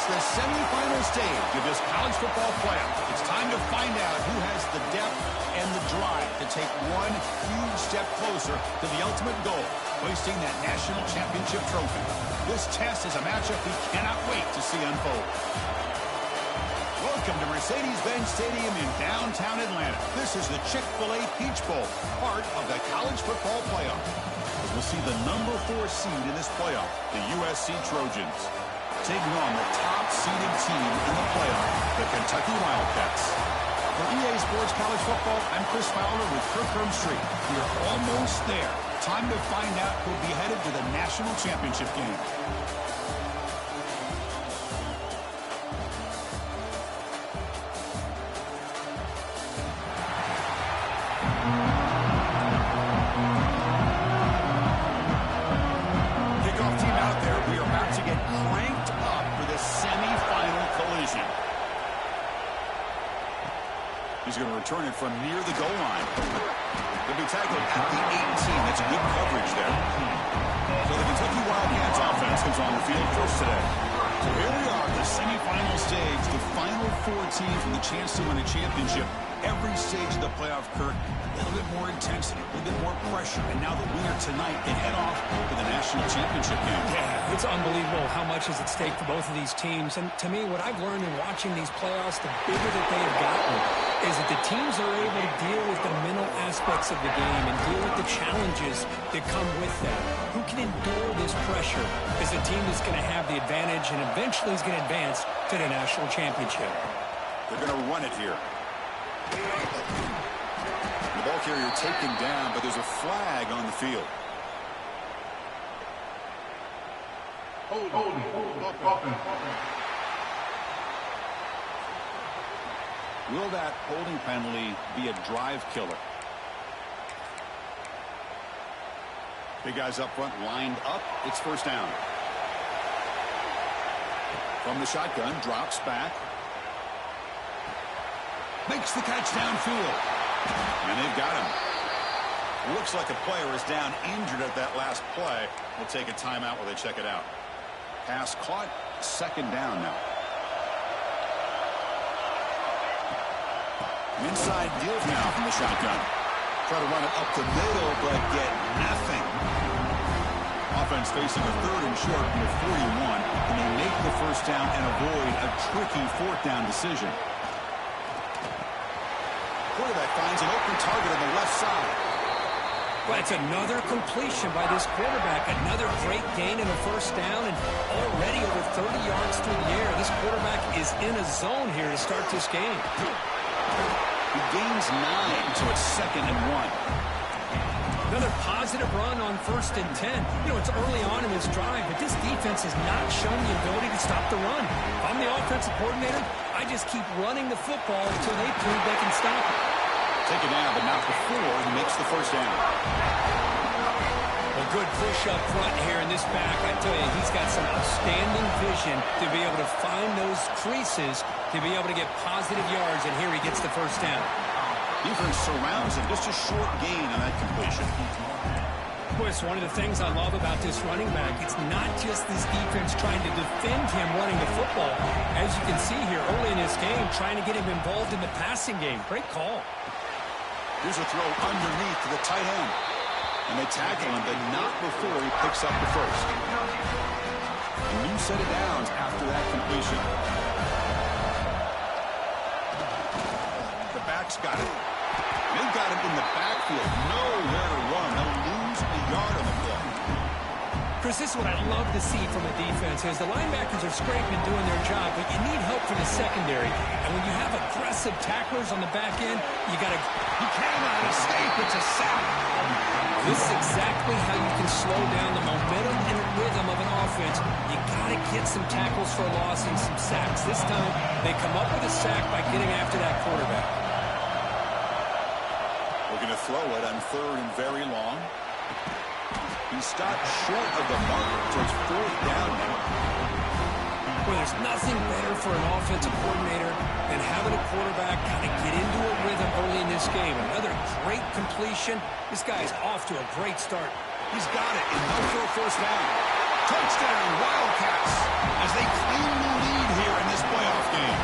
It's the semifinal stage of this college football playoff. It's time to find out who has the depth and the drive to take one huge step closer to the ultimate goal, hoisting that national championship trophy. This test is a matchup we cannot wait to see unfold. Welcome to Mercedes-Benz Stadium in downtown Atlanta. This is the Chick-fil-A Peach Bowl, part of the college football playoff. As we'll see the number 4 seed in this playoff, the USC Trojans, taking on the top-seeded team in the playoff, the Kentucky Wildcats. For EA Sports College Football, I'm Chris Fowler with Kirk Street. We're almost there. Time to find out who'll be headed to the national championship game. He's going to return it from near the goal line. He'll be tackled at the 18. That's good coverage there. So the Kentucky Wildcats offense comes on the field first today. So here we are, the semifinal stage, the final 4 teams with a chance to win a championship. Every stage of the playoff, Kirk, a little bit more intensity, a little bit more pressure. And now the winner tonight can head off to the national championship game. Yeah, it's unbelievable how much is at stake for both of these teams. And to me, what I've learned in watching these playoffs, the bigger that they have gotten, is that the teams are able to deal with the mental aspects of the game and deal with the challenges that come with that. Who can endure this pressure is a team that's going to have the advantage and eventually is going to advance to the national championship. They're going to run it here. The ball carrier taken down, but there's a flag on the field. Will that holding penalty be a drive killer? Big guys up front lined up. It's first down. From the shotgun, drops back. Makes the catch downfield. And they've got him. Looks like a player is down injured at that last play. We'll take a timeout while they check it out. Pass caught. Second down now. Inside deals now from the shotgun. Try to run it up the middle, but get nothing. Offense facing a 3rd and short from the 41. And they make the first down and avoid a tricky 4th down decision. Quarterback finds an open target on the left side. Well, it's another completion by this quarterback. Another great gain in a first down and already over 30 yards through the air. This quarterback is in a zone here to start this game. He gains 9, so it's 2nd and 1. Another positive run on 1st and 10. You know, it's early on in this drive, but this defense has not shown the ability to stop the run. If I'm the offensive coordinator, I just keep running the football until they prove they can stop it. Take it down, but not before he makes the first down. A good push up front here in this back. I tell you, he's got some outstanding vision to be able to find those creases, to be able to get positive yards, and here he gets the first down. Defense surrounds him. Just a short gain on that completion. Boy, it's one of the things I love about this running back. It's not just this defense trying to defend him running the football. As you can see here early in this game, trying to get him involved in the passing game. Great call. Here's a throw underneath to the tight end. And they tackle him, but not before he picks up the first. A new set of downs after that completion. The back's got it. They've got him in the backfield. Nowhere to run. They'll lose a yard on the play. Chris, this is what I love to see from a defense is the linebackers are scraping doing their job, but you need help from the secondary. And when you have aggressive tacklers on the back end, you got to... He cannot escape. It's a sack. This is exactly how you can slow down the momentum and rhythm of an offense. You got to get some tackles for a loss and some sacks. This time, they come up with a sack by getting after that quarterback. Looking to throw it on 3rd and very long. He stopped short of the marker, so it's 4th down now. Well, there's nothing better for an offensive coordinator than having a quarterback kind of get into a rhythm early in this game. Another great completion. This guy's off to a great start. He's got it, and no for a first down. Touchdown, Wildcats, as they claim the lead here in this playoff game.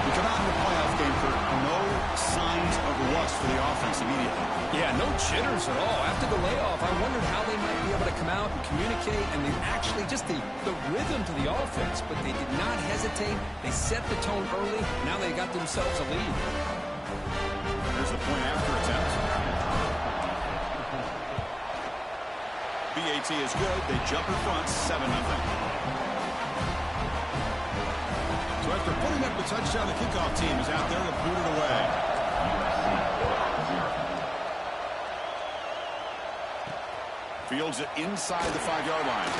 We come out in the playoff game for no signs of rust for the offense immediately. Yeah, no jitters at all. After the layoff, I wondered how they might be able to come out and communicate, and they actually just the rhythm to the offense, but they did not hesitate. They set the tone early. Now they got themselves a lead. There's the point after attempt. BAT is good. They jump in front, 7-0. So after putting up the touchdown, the kickoff team is out there to boot it away. Fields it inside the 5-yard line.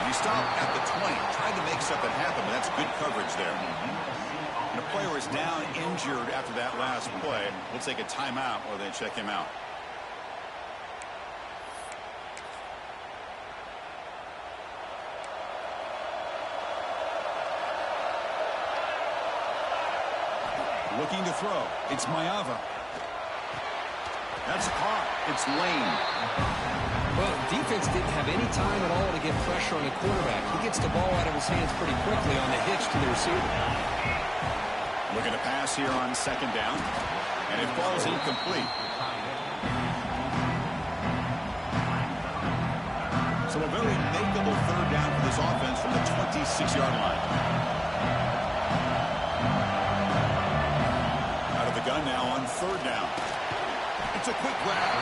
He stopped at the 20, tried to make something happen, but that's good coverage there. And the player is down injured after that last play. We'll take a timeout while they check him out. Looking to throw. It's Mayava. That's caught. It's Lane. Well, defense didn't have any time at all to get pressure on the quarterback. He gets the ball out of his hands pretty quickly on the hitch to the receiver. Looking to pass here on second down. And it falls incomplete. So a very makeable third down for this offense from the 26-yard line. The gun now on third down. It's a quick grab.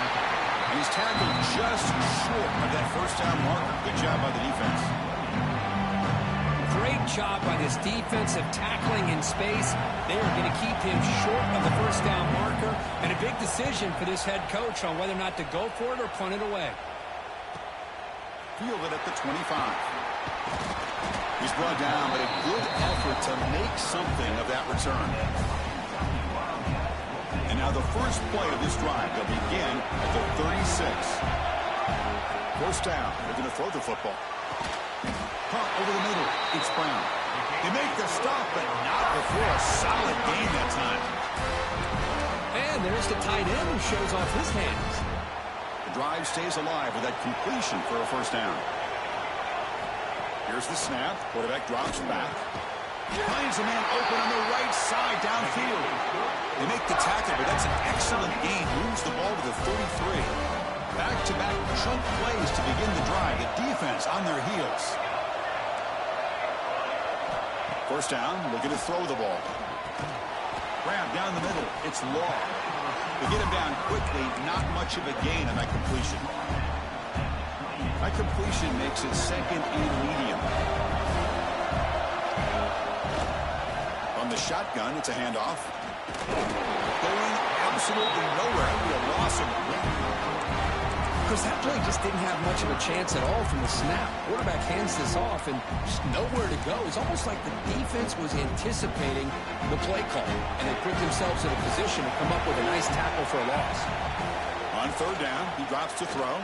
And he's tackled just short of that first down marker. Good job by the defense. Great job by this defensive tackling in space. They are going to keep him short of the first down marker. And a big decision for this head coach on whether or not to go for it or punt it away. Fielded at the 25. He's brought down, but a good effort to make something of that return. And now the first play of this drive, they'll begin at the 36. First down. They're going to throw the football. Caught over the middle. It's Brown. They make the stop, but not before a solid gain that time. And there's the tight end who shows off his hands. The drive stays alive with that completion for a first down. Here's the snap. Quarterback drops back. Finds a man open on the right side downfield. They make the tackle, but that's an excellent gain. Moves the ball to the 33. Back-to-back chunk plays to begin the drive. The defense on their heels. First down, looking to throw the ball. Grab down the middle. It's Law. They get him down quickly. Not much of a gain on that completion. That completion makes it second and medium. On the shotgun, it's a handoff. Going absolutely nowhere. It'll be a loss of wind. Because that play just didn't have much of a chance at all from the snap. Quarterback hands this off and just nowhere to go. It's almost like the defense was anticipating the play call, and they put themselves in a position to come up with a nice tackle for a loss. On third down, he drops to throw.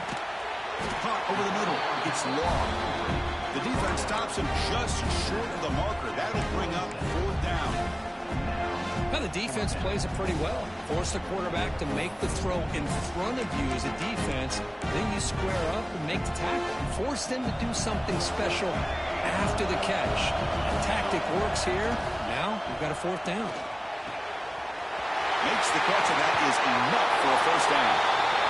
Caught over the middle. It's Law. The defense stops him just short of the marker. That'll bring up fourth down. Now the defense plays it pretty well. Force the quarterback to make the throw in front of you as a defense. Then you square up and make the tackle. Force them to do something special after the catch. The tactic works here. Now we've got a fourth down. Makes the catch, and that is enough for a first down.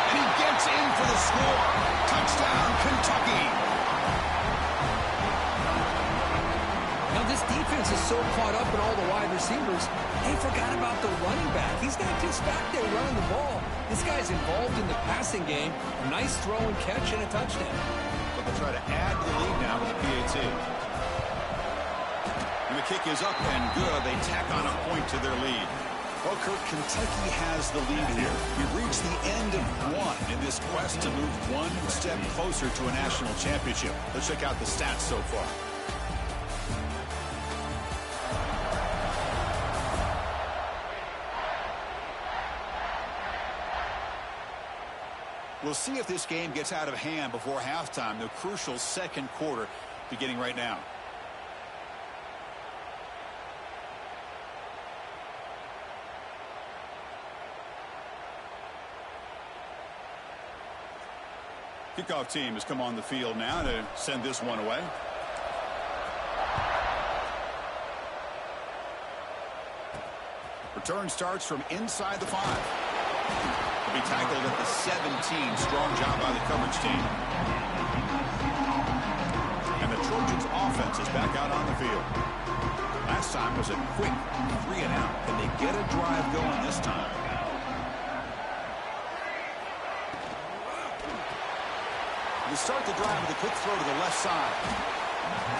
And he gets in for the score. Touchdown, Kentucky. Now, this defense is so caught up in all the wide receivers, they forgot about the running back. He's not just back there running the ball. This guy's involved in the passing game. A nice throw and catch and a touchdown. But they'll try to add to the lead now with the PAT. And the kick is up and good. They tack on a point to their lead. Well, Kirk, Kentucky has the lead here. We've reached the end of one in this quest to move one step closer to a national championship. Let's check out the stats so far. We'll see if this game gets out of hand before halftime, the crucial second quarter beginning right now. Kickoff team has come on the field now to send this one away. Return starts from inside the 5. He'll be tackled at the 17. Strong job by the coverage team. And the Trojans offense is back out on the field. Last time was a quick 3-and-out. Can they get a drive going this time? They start the drive with a quick throw to the left side.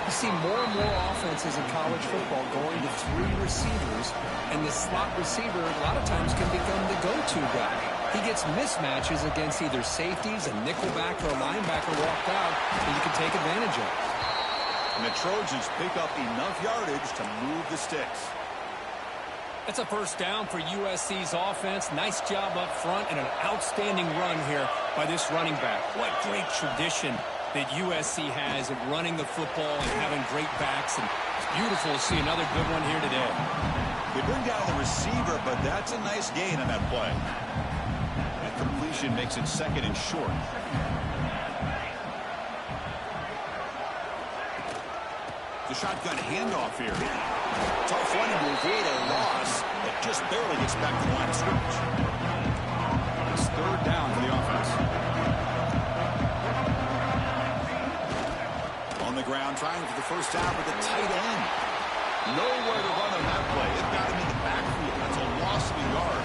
You see more and more offenses in college football going to 3 receivers, and the slot receiver a lot of times can become the go-to guy. He gets mismatches against either safeties, a nickelback, or a linebacker walked out that you can take advantage of. And the Trojans pick up enough yardage to move the sticks. That's a first down for USC's offense. Nice job up front and an outstanding run here by this running back. What great tradition that USC has of running the football and having great backs. And it's beautiful to see another good one here today. They bring down the receiver, but that's a nice gain on that play. That completion makes it 2nd and short. The shotgun handoff here. Tough one to avoid a loss that just barely gets back to the line of scrimmage. It's 3rd down for the offense. On the ground, trying for the first down with the tight end. Nowhere to run on that play. It got him in the backfield. That's a loss of a yard.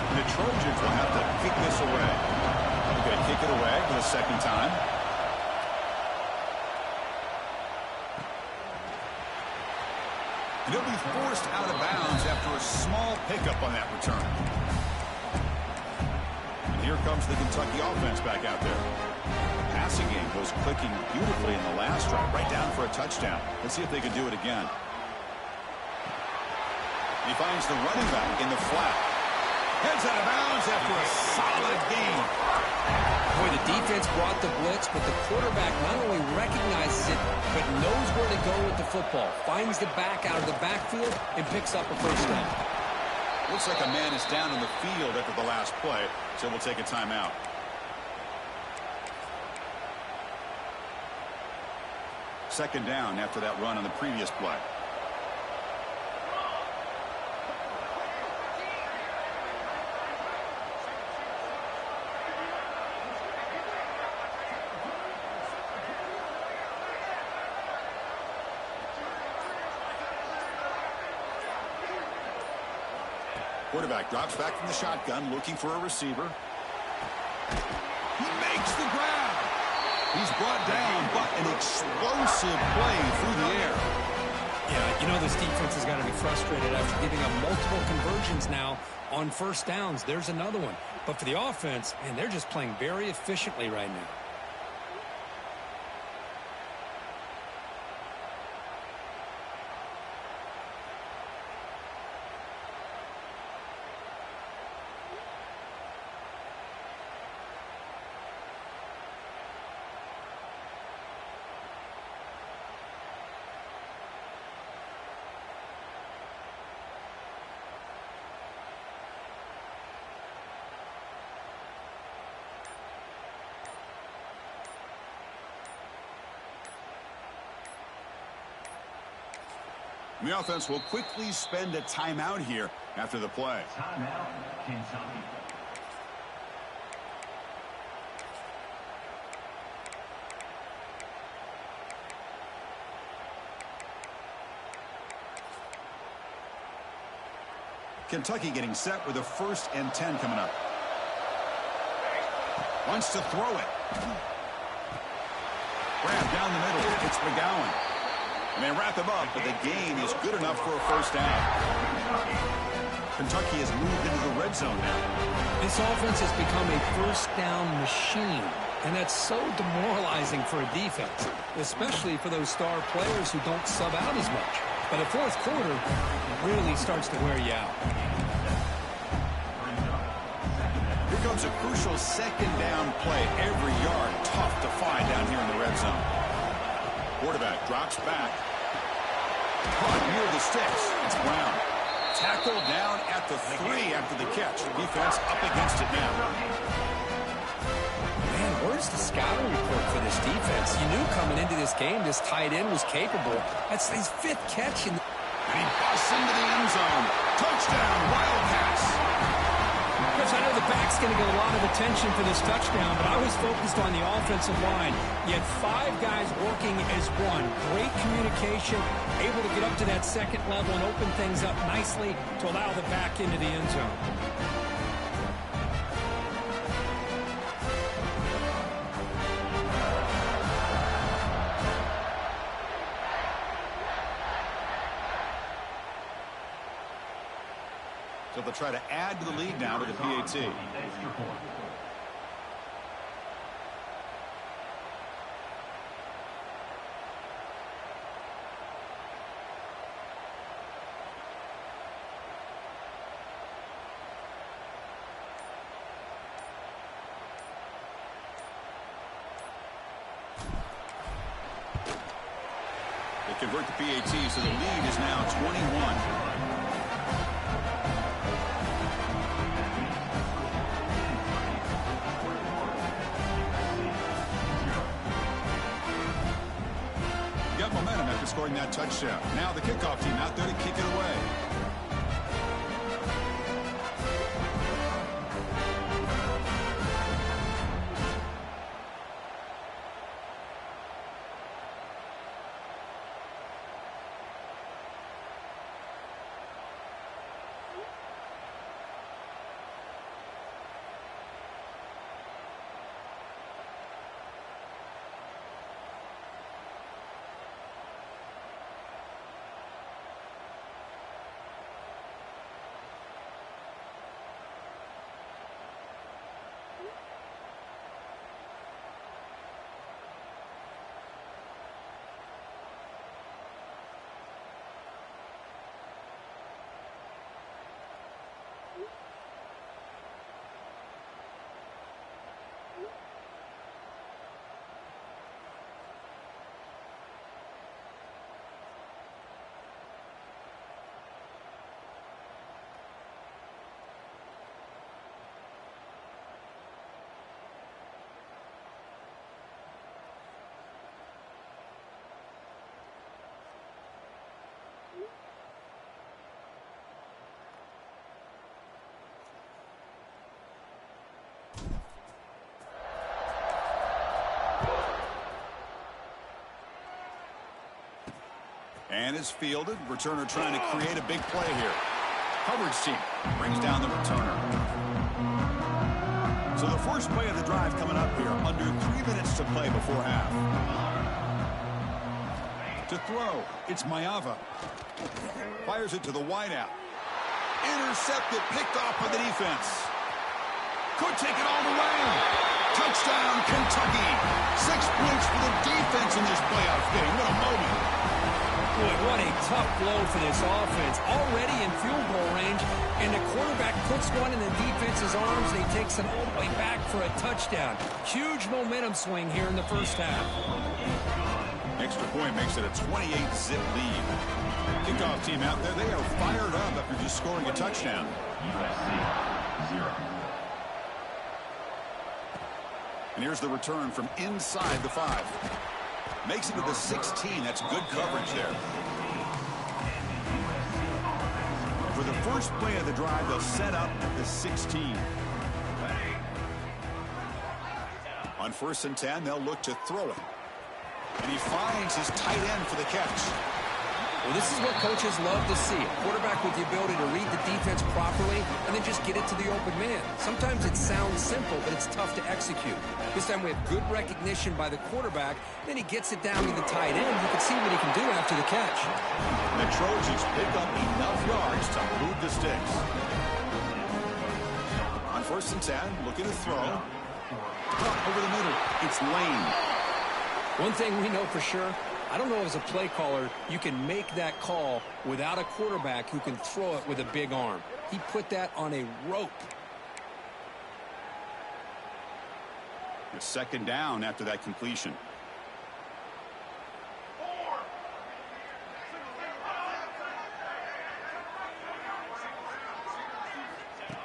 And the Trojans will have to kick this away. They're going to kick it away for the 2nd time. And he'll be forced out of bounds after a small pickup on that return. And here comes the Kentucky offense back out there. Passing game was clicking beautifully in the last drive, right down for a touchdown. Let's see if they can do it again. He finds the running back in the flat. Heads out of bounds after a solid gain. Boy, the defense brought the blitz, but the quarterback not only recognizes it, but knows where to go with the football. Finds the back out of the backfield and picks up a first down. Looks like a man is down on the field after the last play, so we'll take a timeout. Second down after that run on the previous play. Quarterback drops back from the shotgun, looking for a receiver. He makes the grab. He's brought down, but an explosive play through the air. Yeah, you know this defense has got to be frustrated after giving up multiple conversions now on first downs. There's another one. But for the offense, man, they're just playing very efficiently right now. The offense will quickly spend a timeout here after the play. Timeout, Kentucky. Kentucky getting set with a 1st and 10 coming up. Wants to throw it. Grab down the middle. It's McGowan. And they wrap him up, but the gain is good enough for a first down. Kentucky has moved into the red zone now. This offense has become a first down machine, and that's so demoralizing for a defense, especially for those star players who don't sub out as much. But the 4th quarter really starts to wear you out. Here comes a crucial 2nd down play. Every yard tough to find down here in the red zone. Quarterback drops back. Caught near the sticks. It's Brown. Tackled down at the 3 after the catch. Defense up against it now. Man, where's the defense. You knew coming into this game this tight end was capable. That's his 5th catch. And he busts into the end zone. Touchdown, Wildcats. Coach, I know the back's going to get a lot of attention for this touchdown, but I was focused on the offensive line. You had 5 guys working as one. Great communication, able to get up to that second level and open things up nicely to allow the back into the end zone. So they'll try to add to the lead now to the PAT. They convert the PAT, so the lead is now 21. Momentum after scoring that touchdown. Now the kickoff team out there to kick it away. And is fielded. Returner trying to create a big play here. Coverage team brings down the returner. So the first play of the drive coming up here. Under 3 minutes to play before half. To throw, it's Mayava. Fires it to the wideout. Intercepted, picked off by the defense. Could take it all the way. Touchdown, Kentucky. 6 points for the defense in this playoff game. What a moment. Boy, what a tough blow for this offense. Already in field goal range, and the quarterback puts one in the defense's arms. They takes it all the way back for a touchdown. Huge momentum swing here in the first half. Extra point makes it a 28-zip lead. Kickoff team out there, they are fired up after just scoring a touchdown. USC 0. And here's the return from inside the 5. Makes it to the 16. That's good coverage there. For the first play of the drive, they'll set up at the 16. On 1st and 10, they'll look to throw it. And he finds his tight end for the catch. Well, this is what coaches love to see. A quarterback with the ability to read the defense properly and then just get it to the open man. Sometimes it sounds simple, but it's tough to execute. This time we have good recognition by the quarterback. Then he gets it down to the tight end. You can see what he can do after the catch. The Trojans pick up enough yards to move the sticks. On 1st and 10, looking to throw. Over the middle, it's Lane. One thing we know for sure, I don't know as a play caller you can make that call without a quarterback who can throw it with a big arm. He put that on a rope. A 2nd down after that completion.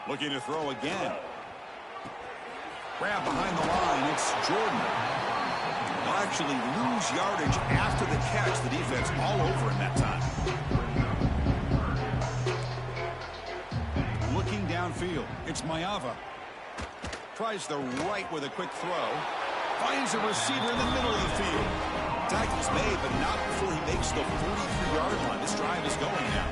Looking to throw again. Grab behind the line. It's Jordan. They'll actually lose yardage after the catch. The defense all over in that time. Looking downfield, it's Mayava. Tries the right with a quick throw. Finds a receiver in the middle of the field. Tackle's made, but not before he makes the 43-yard line. This drive is going now.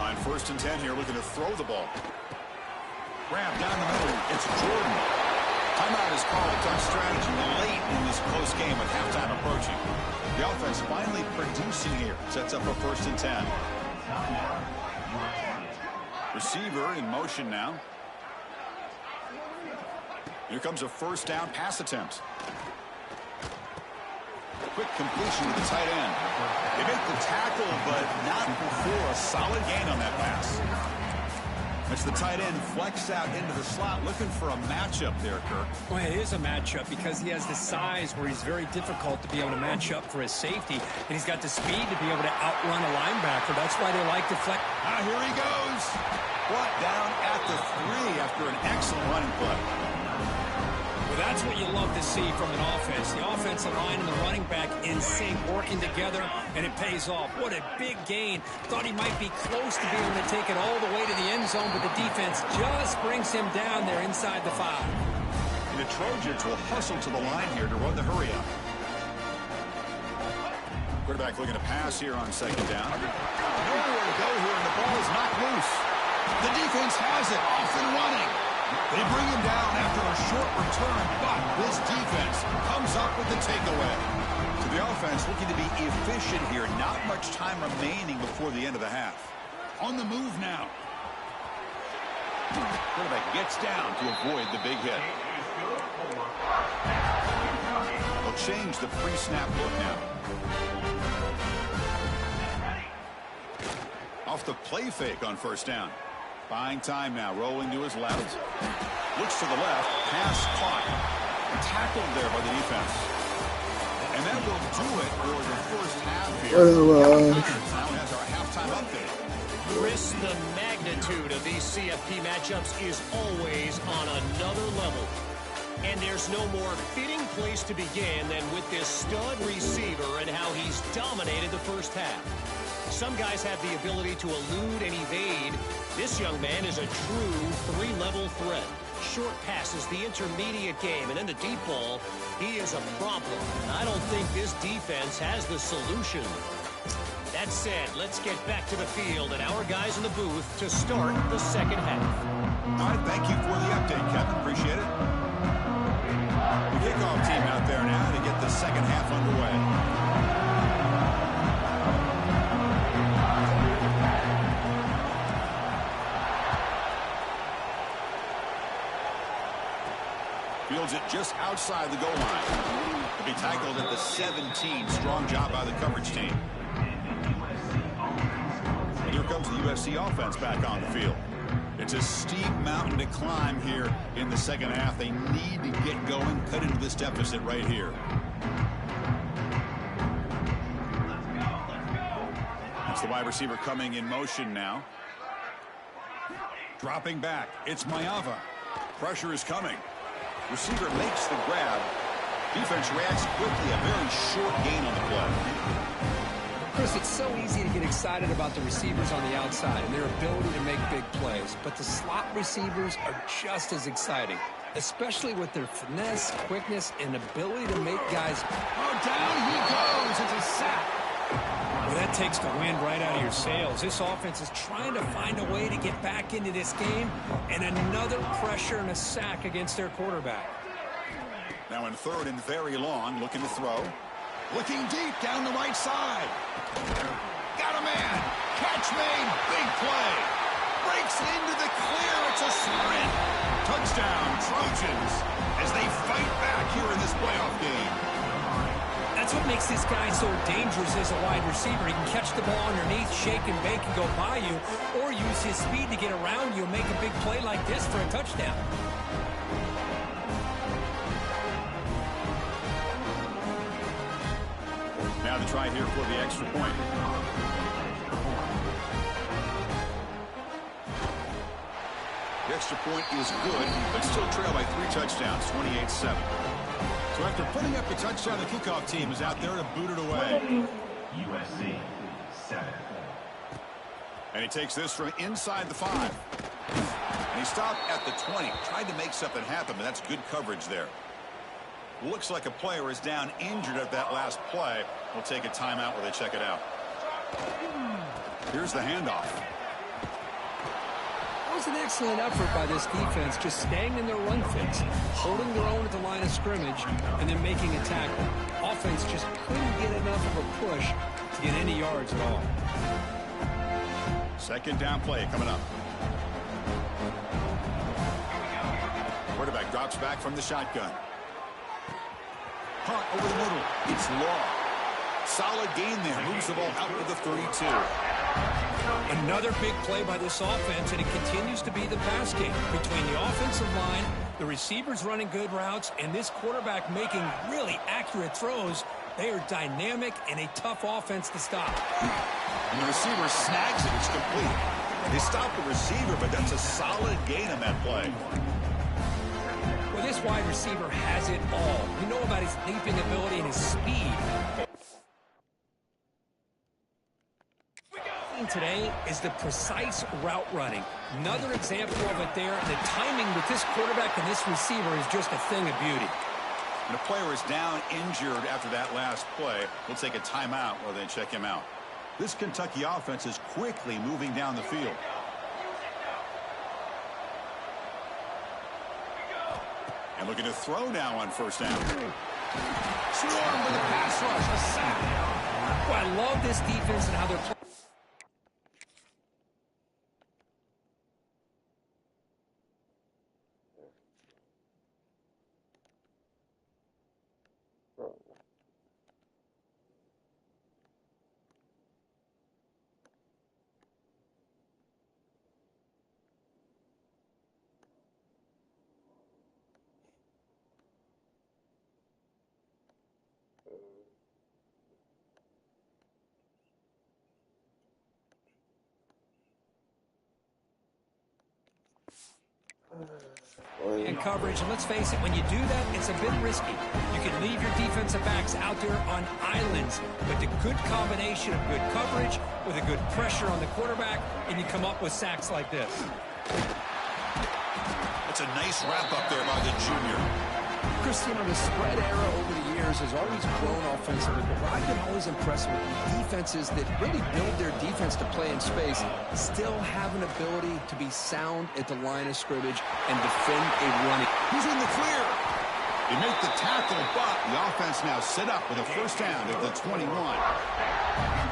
On 1st and 10 here, looking to throw the ball. Grab down the middle. It's Jordan. Timeout is called on strategy late in this close game with halftime approaching. The offense finally producing here. Sets up a 1st and 10. Receiver in motion now. Here comes a 1st down pass attempt. Quick completion to the tight end. They make the tackle, but not before a solid gain on that pass. As the tight end flex out into the slot, looking for a matchup there, Kirk. Well, it is a matchup because he has the size where he's very difficult to be able to match up for his safety, and he's got the speed to be able to outrun a linebacker. That's why they like to flex. Here he goes. Brought down at the 3 after an excellent running play. Well, that's what you love to see from an offense. The offensive line and the running back in sync, working together, and it pays off. What a big gain. Thought he might be close to being able to take it all the way to the end zone, but the defense just brings him down there inside the 5. And the Trojans will hustle to the line here to run the hurry up. Quarterback looking to pass here on 2nd down. Nowhere to go here, and the ball is knocked loose. The defense has it, off and running. They bring him down after a short return, but this defense comes up with the takeaway. So the offense looking to be efficient here. Not much time remaining before the end of the half. On the move now. Quarterback gets down to avoid the big hit. They'll change the pre-snap look now. Off the play fake on 1st down. Buying time now, rolling to his left. Looks to the left, pass caught. Tackled there by the defense. And that will do it for the 1st half here. Now has our halftime update. Chris, the magnitude of these CFP matchups is always on another level. And there's no more fitting place to begin than with this stud receiver and how he's dominated the 1st half. Some guys have the ability to elude and evade. This young man is a true 3-level threat. Short passes, the intermediate game, and then the deep ball, he is a problem. And I don't think this defense has the solution. That said, let's get back to the field and our guys in the booth to start the 2nd half. All right, thank you for the update, Kevin. Appreciate it. The kickoff team out there now to get the 2nd half underway. Fields it just outside the goal line. To be tackled at the 17. Strong job by the coverage team. And here comes the USC offense back on the field. It's a steep mountain to climb here in the 2nd half. They need to get going, cut into this deficit right here. It's the wide receiver coming in motion now. Dropping back. It's Mayava. Pressure is coming. Receiver makes the grab. Defense reacts quickly. A very short gain on the play. Chris, it's so easy to get excited about the receivers on the outside and their ability to make big plays. But the slot receivers are just as exciting, especially with their finesse, quickness, and ability to make guys... Oh, down he goes. It's a sack. Well, that takes the wind right out of your sails. This offense is trying to find a way to get back into this game, and another pressure and a sack against their quarterback. Now in 3rd and very long, looking to throw. Looking deep down the right side. Got a man. Catch made. Big play. Breaks into the clear. It's a sprint. Touchdown, Trojans, as they fight back here in this playoff game. That's what makes this guy so dangerous as a wide receiver. He can catch the ball underneath, shake and bake and go by you, or use his speed to get around you and make a big play like this for a touchdown. Now to try here for the extra point. The extra point is good, but still trail by 3 touchdowns, 28-7. So after putting up the touchdown, the kickoff team is out there to boot it away. USC 7. And he takes this from inside the 5. And he stopped at the 20. Tried to make something happen, but that's good coverage there. Looks like a player is down injured at that last play. We'll take a timeout while they check it out. Here's the handoff. It was an excellent effort by this defense, just staying in their run fix, holding their own at the line of scrimmage, and then making a tackle. Offense just couldn't get enough of a push to get any yards at all. Second down play coming up. Quarterback drops back from the shotgun. Hunt over the middle. It's Law. Solid gain there. Moves the ball out to the 32. Another big play by this offense, and it continues to be the pass game between the offensive line, the receivers running good routes, and this quarterback making really accurate throws. They are dynamic and a tough offense to stop. And the receiver snags it. It's complete. They stop the receiver, but that's a solid gain on that play. Well, this wide receiver has it all. We know about his leaping ability and his speed. Today is the precise route running. Another example of it there. The timing with this quarterback and this receiver is just a thing of beauty. And a player is down injured after that last play. We'll take a timeout while they check him out. This Kentucky offense is quickly moving down the field. And looking to throw now on first down. Swarm with a pass rush, a sack. Well, I love this defense and how they're playing. And coverage, and let's face it, when you do that, it's a bit risky. You can leave your defensive backs out there on islands, but the good combination of good coverage with a good pressure on the quarterback, and you come up with sacks like this. That's a nice wrap up there by the junior. Chris, the spread era over the years has always grown offensively, but what I've been always impressed with defenses that really build their defense to play in space still have an ability to be sound at the line of scrimmage and defend a running. He's in the clear. They make the tackle, but the offense now set up with a first down at the 21.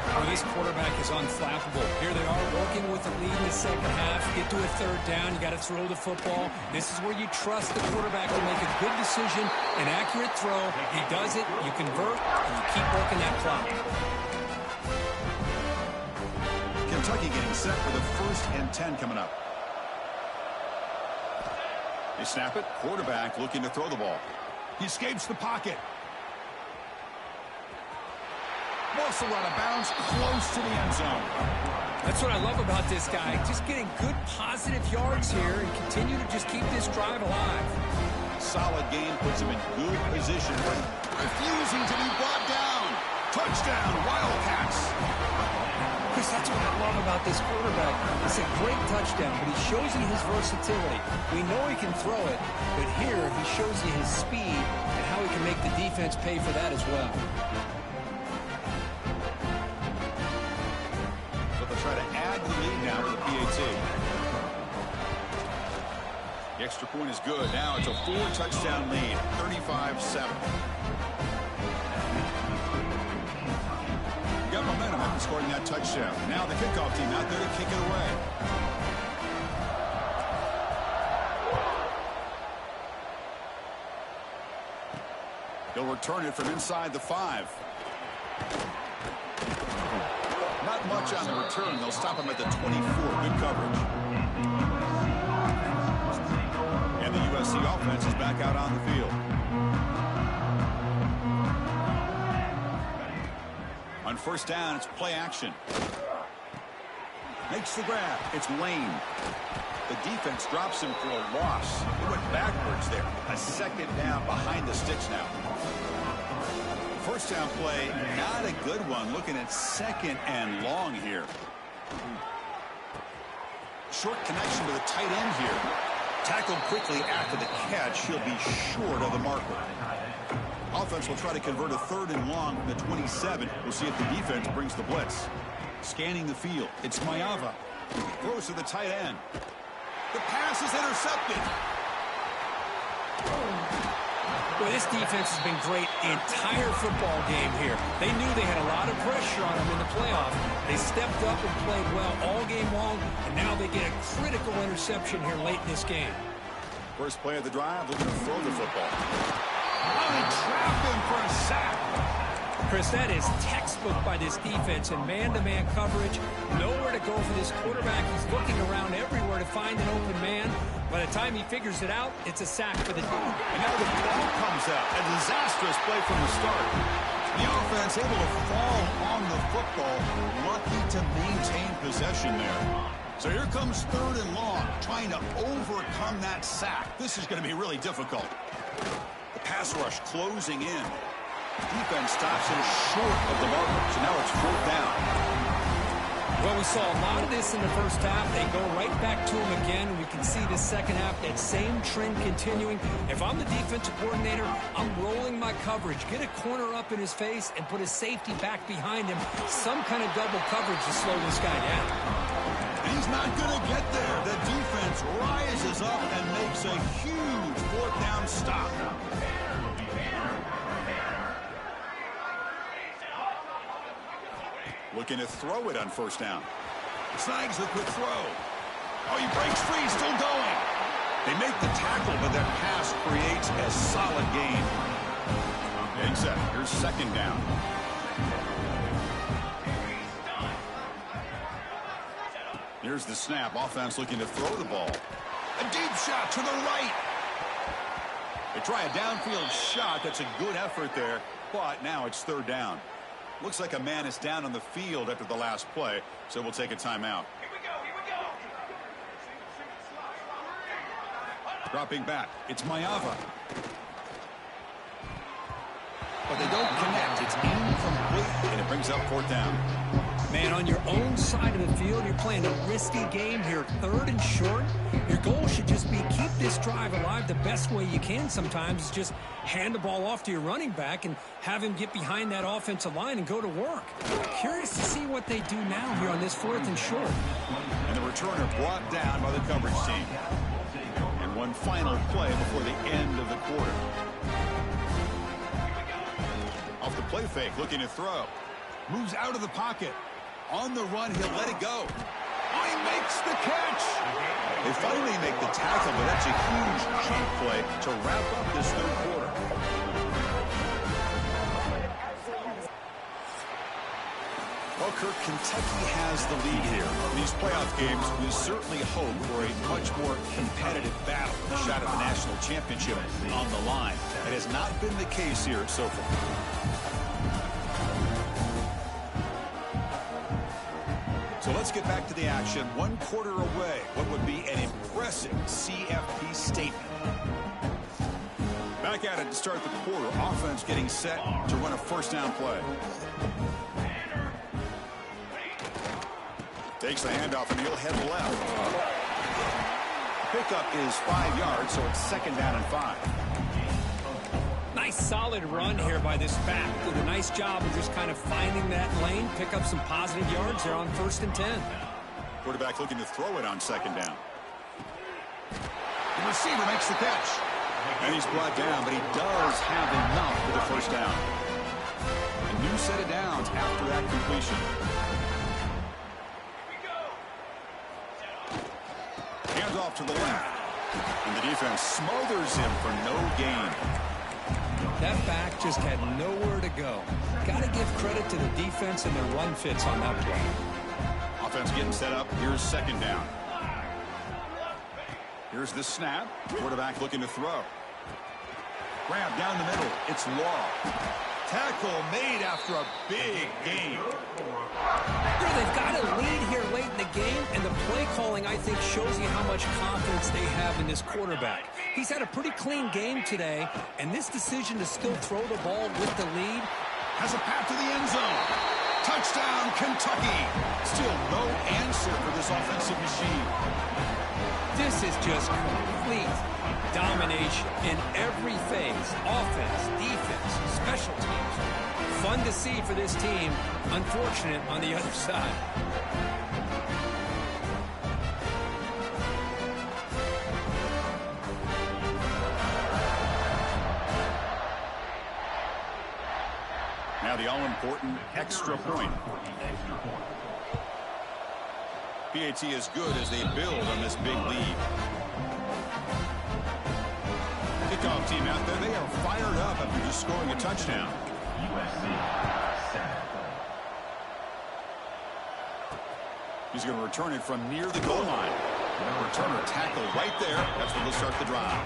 Well, this quarterback is unflappable. Here they are working with the lead in the second half. Get to a third down. You got to throw the football. This is where you trust the quarterback to make a good decision, an accurate throw. He does it. You convert, and you keep working that clock. Kentucky getting set for the 1st and 10 coming up. They snap it. Quarterback looking to throw the ball. He escapes the pocket. Also out of bounds, close to the end zone. That's what I love about this guy. Just getting good positive yards here and continue to just keep this drive alive. Solid game puts him in good position, but refusing to be brought down. Touchdown, Wildcats. Chris, that's what I love about this quarterback. It's a great touchdown, but he shows you his versatility. We know he can throw it, but here he shows you his speed and how he can make the defense pay for that as well. Try to add to the lead now with the PAT. The extra point is good. Now it's a 4-touchdown lead, 35-7. You got momentum after scoring that touchdown. Now the kickoff team out there to kick it away. He'll return it from inside the 5. Not much on the return. They'll stop him at the 24. Good coverage. And the USC offense is back out on the field. On first down, it's play action. Makes the grab. It's Lane. The defense drops him for a loss. He went backwards there. A second down behind the sticks now. First down play, not a good one. Looking at second and long here. Short connection to the tight end here. Tackled quickly after the catch. He'll be short of the marker. Offense will try to convert a third and long from the 27. We'll see if the defense brings the blitz. Scanning the field. It's Mayava. Throws to the tight end. The pass is intercepted. Well, this defense has been great the entire football game here. They knew they had a lot of pressure on them in the playoff. They stepped up and played well all game long, and now they get a critical interception here late in this game. First play of the drive, looking to throw the football. Oh, they trapped him for a sack. Chris, that is textbook by this defense in man-to-man coverage. Nowhere to go for this quarterback. He's looking around everywhere to find an open man. By the time he figures it out, it's a sack for the team. And now the ball comes out. A disastrous play from the start. The offense able to fall on the football. Lucky to maintain possession there. So here comes third and long, trying to overcome that sack. This is going to be really difficult. The pass rush closing in. Defense stops him short of the marker. So now it's fourth down. Well, we saw a lot of this in the first half. They go right back to him again. We can see the second half, that same trend continuing. If I'm the defensive coordinator, I'm rolling my coverage. Get a corner up in his face and put his safety back behind him. Some kind of double coverage to slow this guy down. He's not going to get there. The defense rises up and makes a huge fourth down stop. Looking to throw it on first down. Snags the quick throw. Oh, he breaks free, still going. They make the tackle, but that pass creates a solid gain. Getting set. Here's second down. Here's the snap. Offense looking to throw the ball. A deep shot to the right. They try a downfield shot. That's a good effort there, but now it's third down. Looks like a man is down on the field after the last play, so we'll take a timeout. Here we go. Dropping back, it's Mayava. But they don't connect. It's incomplete, and it brings up fourth down. Man, on your own side of the field, you're playing a risky game here, third and short. Your goal should just be keep this drive alive the best way you can sometimes. Is just hand the ball off to your running back and have him get behind that offensive line and go to work. Curious to see what they do now here on this fourth and short. And the returner brought down by the coverage team. And one final play before the end of the quarter. Off the play fake, looking to throw. Moves out of the pocket. On the run, he'll let it go. Oh, he makes the catch. They finally make the tackle, but that's a huge cheap play to wrap up this third quarter. Well, Kirk, Kentucky has the lead here. In these playoff games, we certainly hope for a much more competitive battle. A shot at the national championship on the line. It has not been the case here so far. So let's get back to the action. 1 quarter away. What would be an impressive CFP statement. Back at it to start the quarter. Offense getting set to run a first down play. Takes the handoff and he'll head left. Pickup is 5 yards, so it's second down and 5. Nice solid run here by this back. Did a nice job of just kind of finding that lane, pick up some positive yards there on 1st and 10. Quarterback looking to throw it on second down. The receiver makes the catch. And he's brought down, but he does have enough for the first down. A new set of downs after that completion. Hands off to the left. And the defense smothers him for no gain. That back just had nowhere to go. Got to give credit to the defense and their run fits on that play. Offense getting set up. Here's second down. Here's the snap. Quarterback looking to throw. Grab down the middle. It's Law. Tackle made after a big game. They've got a lead here late in the game, and the play calling, I think, shows you how much confidence they have in this quarterback. He's had a pretty clean game today, and this decision to still throw the ball with the lead has a path to the end zone. Touchdown, Kentucky. Still no answer for this offensive machine. This is just complete domination in every phase. Offense, defense, special teams. Fun to see for this team. Unfortunate on the other side. Now the all-important extra point. PAT is good as they build on this big lead. Kickoff team out there, they are fired up after just scoring a touchdown. He's going to return it from near the goal line. Returner tackle right there. That's when they'll start the drive.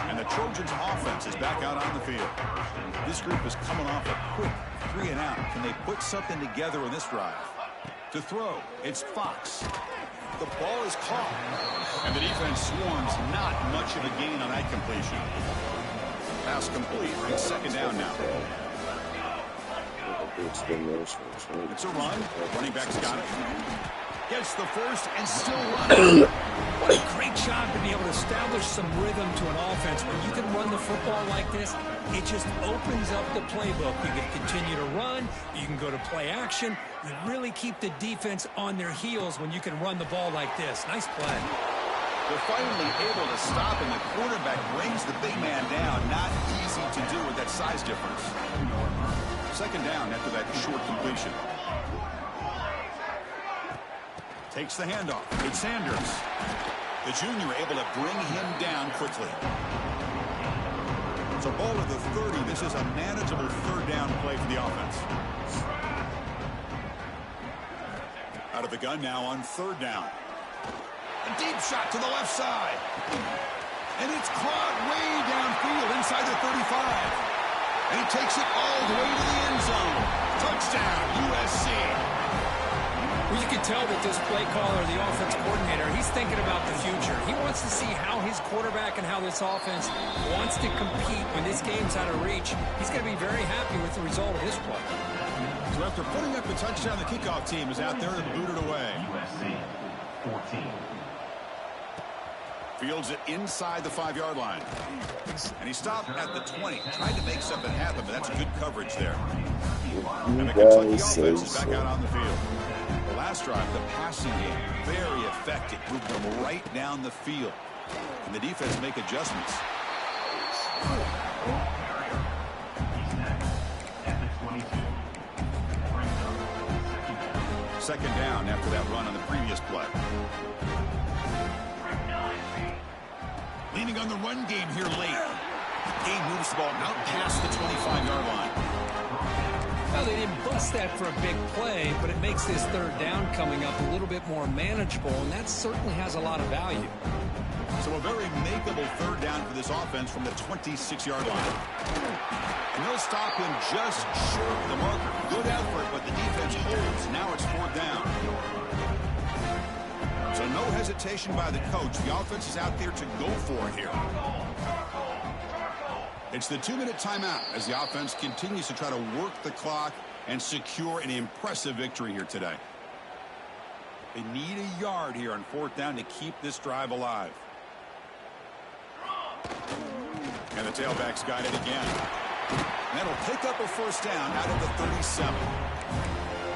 And the Trojans offense is back out on the field. This group is coming off a quick 3-and-out. Can they put something together in this drive? To throw, it's Fox. The ball is caught. And the defense swarms, not much of a gain on that completion. Pass complete. It's second down now. It's a run. Running back's got it. Gets the first and still running. What a great job to be able to establish some rhythm to an offense. When you can run the football like this, it just opens up the playbook. You can continue to run. You can go to play action. You really keep the defense on their heels when you can run the ball like this. Nice play. They're finally able to stop, and the quarterback brings the big man down. Not easy to do with that size difference. Second down after that short completion. Takes the handoff. It's Sanders. The junior able to bring him down quickly. So ball at the 30. This is a manageable third down play for the offense. Out of the gun now on third down. A deep shot to the left side. And it's caught way downfield inside the 35. And he takes it all the way to the end zone. Touchdown, USC. Well, you can tell that this play caller, the offense coordinator, he's thinking about the future. He wants to see how his quarterback and how this offense wants to compete when this game's out of reach. He's going to be very happy with the result of this play. So after putting up the touchdown, the kickoff team is out there to boot it away. USC 14. Fields it inside the 5-yard line. And he stopped at the 20. Tried to make something happen, but that's good coverage there. And the Kentucky offense is back out on the field. The last drive, the passing game, very effective. Moved them right down the field. And the defense make adjustments. Second down after that run on the previous play. Leaning on the run game here late. Game moves the ball out past the 25-yard line. Well, they didn't bust that for a big play, but it makes this third down coming up a little bit more manageable, and that certainly has a lot of value. So a very makeable third down for this offense from the 26-yard line. And they'll stop him just short of the marker. Good effort, but the defense holds. Now it's fourth down. So no hesitation by the coach. The offense is out there to go for it here. It's the 2-minute timeout as the offense continues to try to work the clock and secure an impressive victory here today. They need a yard here on fourth down to keep this drive alive. And the tailback's got it again. And that'll pick up a first down out of the 37.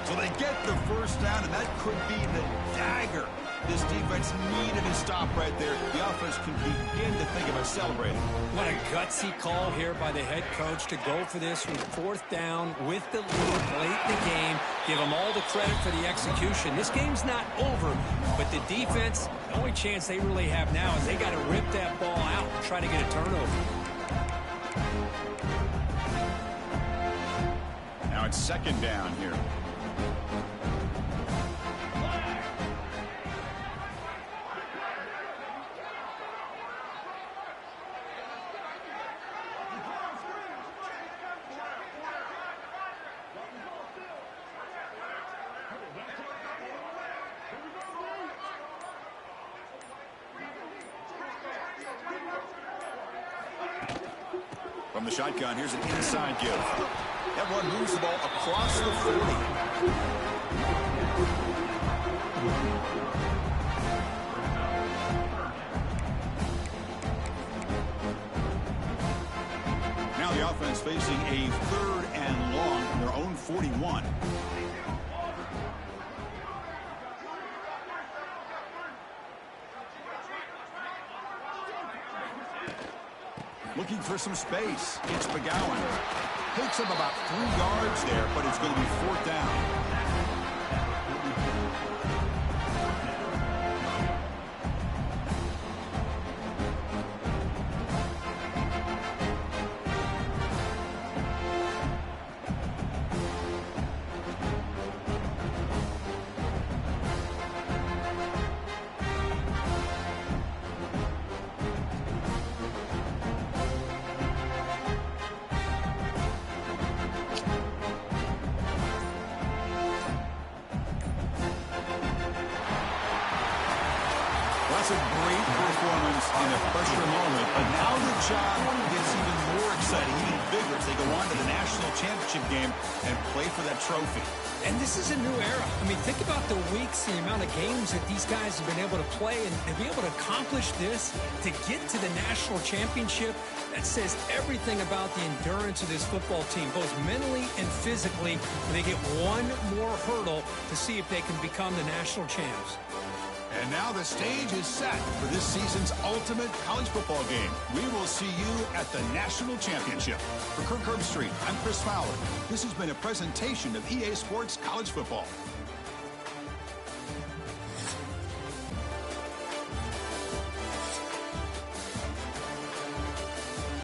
So they get the first down, and that could be the dagger this defense needed to stop right there. The offense can begin to think about celebrating. What a gutsy call here by the head coach to go for this with fourth down with the lead late in the game. Give them all the credit for the execution. This game's not over, but the defense, the only chance they really have now is they got to rip that ball out and try to get a turnover. Now it's second down here. From the shotgun, here's an inside give. That one moves the ball across the 40. Now the offense facing a 3rd and long from their own 41. Looking for some space. It's McGowan. Picks up about 3 yards there, but it's going to be 4th down. That's a great performance in a pressure moment, but now the job gets even more exciting, even bigger as they go on to the national championship game and play for that trophy. And this is a new era. I mean, think about the weeks, the amount of games that these guys have been able to play, and to be able to accomplish this, to get to the national championship, that says everything about the endurance of this football team, both mentally and physically, when they get one more hurdle to see if they can become the national champs. And now the stage is set for this season's ultimate college football game. We will see you at the national championship. For Kirk Herbstreit, I'm Chris Fowler. This has been a presentation of EA Sports College Football.